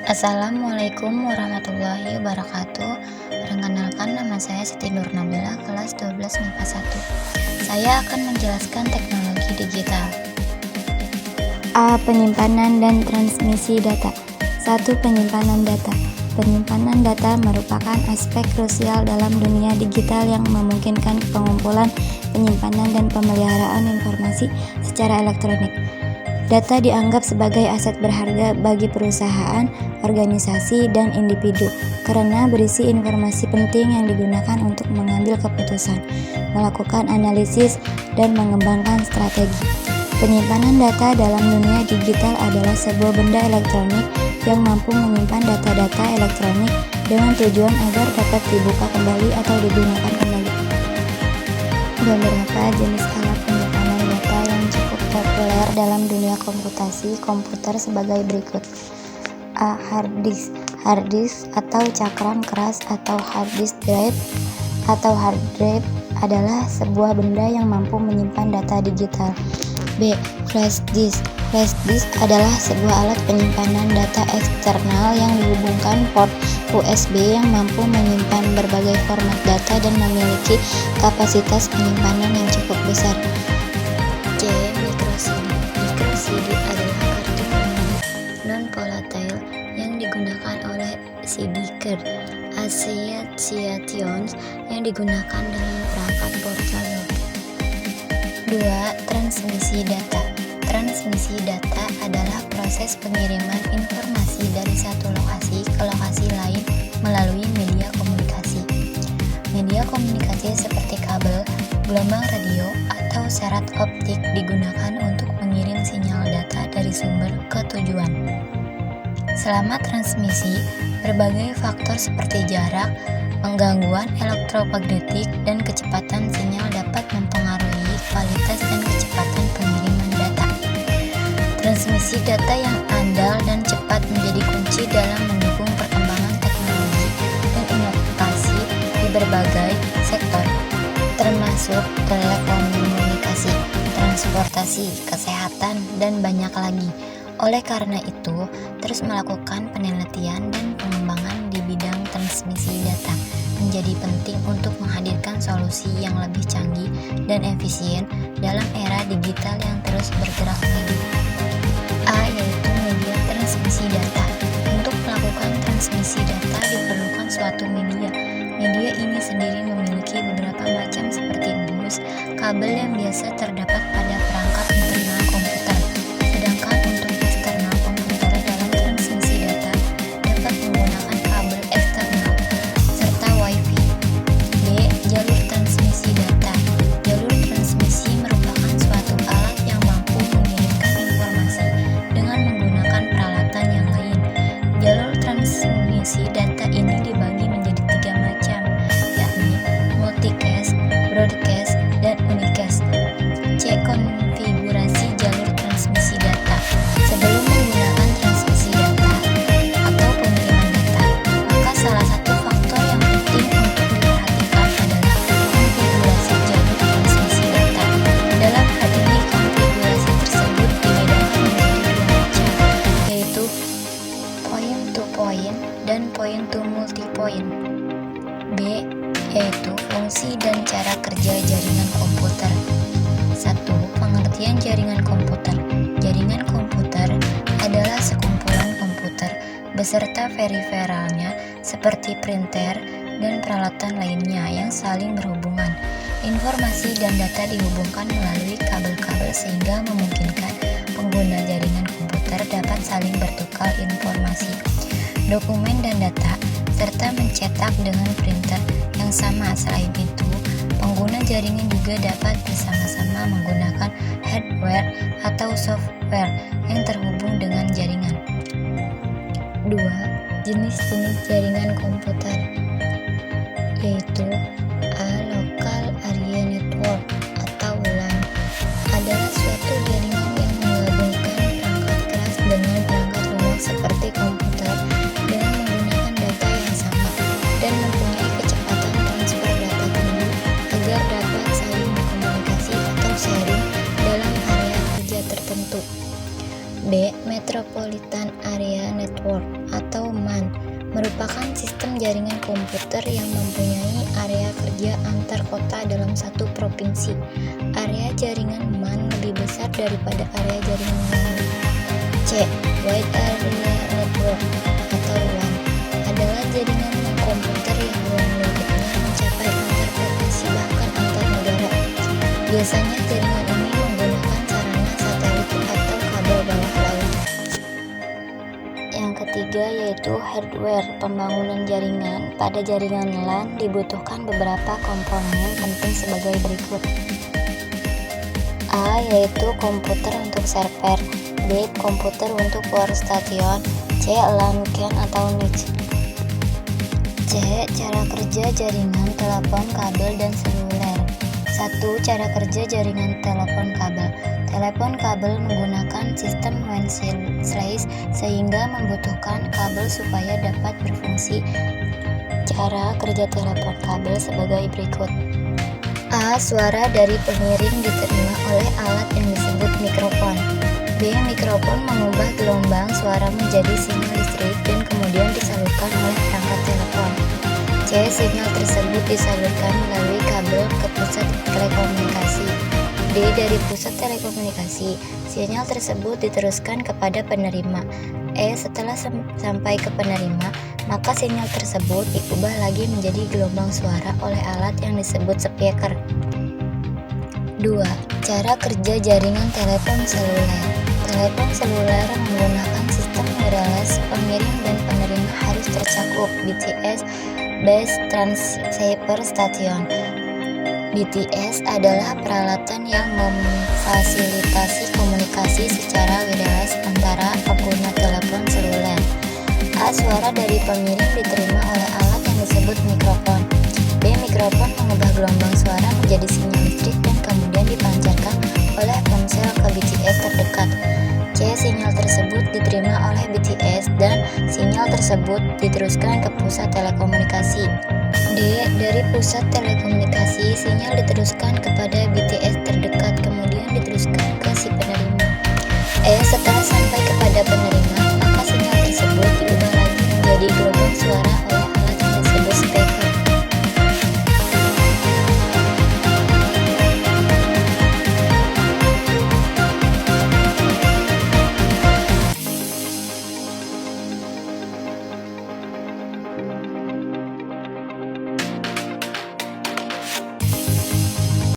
Assalamualaikum warahmatullahi wabarakatuh. Perkenalkan, nama saya Siti Nur Nabila, kelas 12 MIPA 1. Saya akan menjelaskan teknologi digital. A. Penyimpanan dan transmisi data. 1. Penyimpanan data. Penyimpanan data merupakan aspek krusial dalam dunia digital yang memungkinkan pengumpulan, penyimpanan, dan pemeliharaan informasi secara elektronik. Data dianggap sebagai aset berharga bagi perusahaan, organisasi, dan individu karena berisi informasi penting yang digunakan untuk mengambil keputusan, melakukan analisis, dan mengembangkan strategi. Penyimpanan data dalam dunia digital adalah sebuah benda elektronik yang mampu menyimpan data-data elektronik dengan tujuan agar dapat dibuka kembali atau digunakan kembali. Beberapa jenis alat penyimpanan data yang cukup populer dalam dunia komputasi komputer sebagai berikut. A. Hard disk. Hard disk atau cakram keras atau hard disk drive atau hard drive adalah sebuah benda yang mampu menyimpan data digital. B. Flash disk. Flash disk adalah sebuah alat penyimpanan data eksternal yang dihubungkan port USB yang mampu menyimpan berbagai format data dan memiliki kapasitas penyimpanan yang cukup besar. C. Micro-CD. Micro-CD adalah kartu penyimpanan non-volatile yang digunakan oleh CD-keer Associations yang digunakan dalam perangkat portable. 2. Transmisi data. Transmisi data adalah proses pengiriman informasi dari satu lokasi ke lokasi lain melalui media komunikasi. Media komunikasi seperti kabel, gelombang radio, atau serat optik digunakan untuk mengirim sinyal data dari sumber ke tujuan. Selama transmisi, berbagai faktor seperti jarak, penggangguan elektromagnetik, dan kecepatan sinyal dapat mempengaruhi kualitas dan kecepatan pengiriman data. Transmisi data yang andal dan cepat menjadi kunci dalam mendukung perkembangan teknologi dan inovasi di berbagai sektor, termasuk telekomunikasi, transportasi, kesehatan, dan banyak lagi. Oleh karena itu, terus melakukan penelitian dan pengembangan di bidang transmisi data menjadi penting untuk menghadirkan solusi yang lebih canggih dan efisien dalam era digital yang terus bergerak maju. A. Yaitu media transmisi data. Untuk melakukan transmisi data diperlukan suatu media. Media ini sendiri memiliki beberapa macam seperti bus, kabel yang biasa terdapat pada perangkat internal komputer. Sedangkan untuk eksternal komputer dalam transmisi data dapat menggunakan kabel eksternal serta Wi-Fi. B. Jalur transmisi data. Jalur transmisi merupakan suatu alat yang mampu mengirimkan informasi dengan menggunakan peralatan yang lain. Jalur transmisi data ini dibagi menjadi 3 macam, yakni multicast, broadcast, dan unicast. C. Konfigurasi jalur transmisi data. Sebelum menggunakan transmisi data atau pengiriman data, maka salah satu faktor yang penting untuk diperhatikan adalah konfigurasi jalur transmisi data. Dalam hal ini, konfigurasi tersebut dibedakan menjadi 2 macam, yaitu point-to-point dan point-to-multipoint. B. Yaitu fungsi dan cara kerja jaringan komputer. 1. Pengertian jaringan komputer. Jaringan komputer adalah sekumpulan komputer beserta periferalnya seperti printer dan peralatan lainnya yang saling berhubungan. Informasi dan data dihubungkan melalui kabel-kabel sehingga memungkinkan pengguna jaringan komputer dapat saling bertukar informasi, dokumen, dan data, serta mencetak dengan printer yang sama. Selain itu, pengguna jaringan juga dapat bersama-sama menggunakan hardware atau software yang terhubung dengan jaringan. 2. Jenis-jenis jaringan komputer, yaitu A. Local Area Network atau LAN adalah suatu jaringan yang menggabungkan perangkat keras dengan perangkat lunak seperti komputer dengan menggunakan data yang sama dan mempunyai kecepatan transfer data tinggi agar dapat saling berkomunikasi atau sharing dalam area kerja tertentu. B. Metropolitan Area Network atau merupakan sistem jaringan komputer yang mempunyai area kerja antar kota dalam satu provinsi. Area jaringan MAN lebih besar daripada area jaringan LAN. C. Wide Area Network atau WAN adalah jaringan komputer yang ruang lingkupnya mencapai antar provinsi bahkan antar negara. Biasanya jaringan ini menggunakan sarana satelit atau kabel bawah laut. Yang ketiga yaitu hardware. Pembangunan jaringan. Pada jaringan LAN dibutuhkan beberapa komponen penting sebagai berikut. A. Yaitu komputer untuk server. B. Komputer untuk workstation. C. LAN CAN atau NIC. C. Cara kerja jaringan telepon kabel dan seluler. 1. Cara kerja jaringan telepon kabel. Telepon kabel menggunakan sistem wireless sehingga membutuhkan kabel supaya dapat berfungsi. Cara kerja telepon kabel sebagai berikut. A. Suara dari pengiring diterima oleh alat yang disebut mikrofon. B. Mikrofon mengubah gelombang suara menjadi sinyal listrik dan kemudian disalurkan oleh perangkat telepon. C. Sinyal tersebut disalurkan melalui kabel ke pusat telekomunikasi. D. Dari pusat telekomunikasi, sinyal tersebut diteruskan kepada penerima. E. Setelah sampai ke penerima, maka sinyal tersebut diubah lagi menjadi gelombang suara oleh alat yang disebut speaker. 2. Cara kerja jaringan telepon seluler. Telepon seluler menggunakan sistem wireless. Pengirim dan penerima harus tercakup BTS Base Transceiver Station. BTS adalah peralatan yang memfasilitasi komunikasi secara wireless antara pengguna telepon seluler. A. Suara dari pengirim diterima oleh alat yang disebut mikrofon. B. Mikrofon mengubah gelombang suara menjadi sinyal listrik dan kemudian dipancarkan oleh ponsel ke BTS terdekat. C. Sinyal tersebut diterima oleh BTS dan sinyal tersebut diteruskan ke pusat telekomunikasi. D. Dari pusat telekomunikasi, sinyal diteruskan kepada BTS terdekat kemudian diteruskan ke si penerima.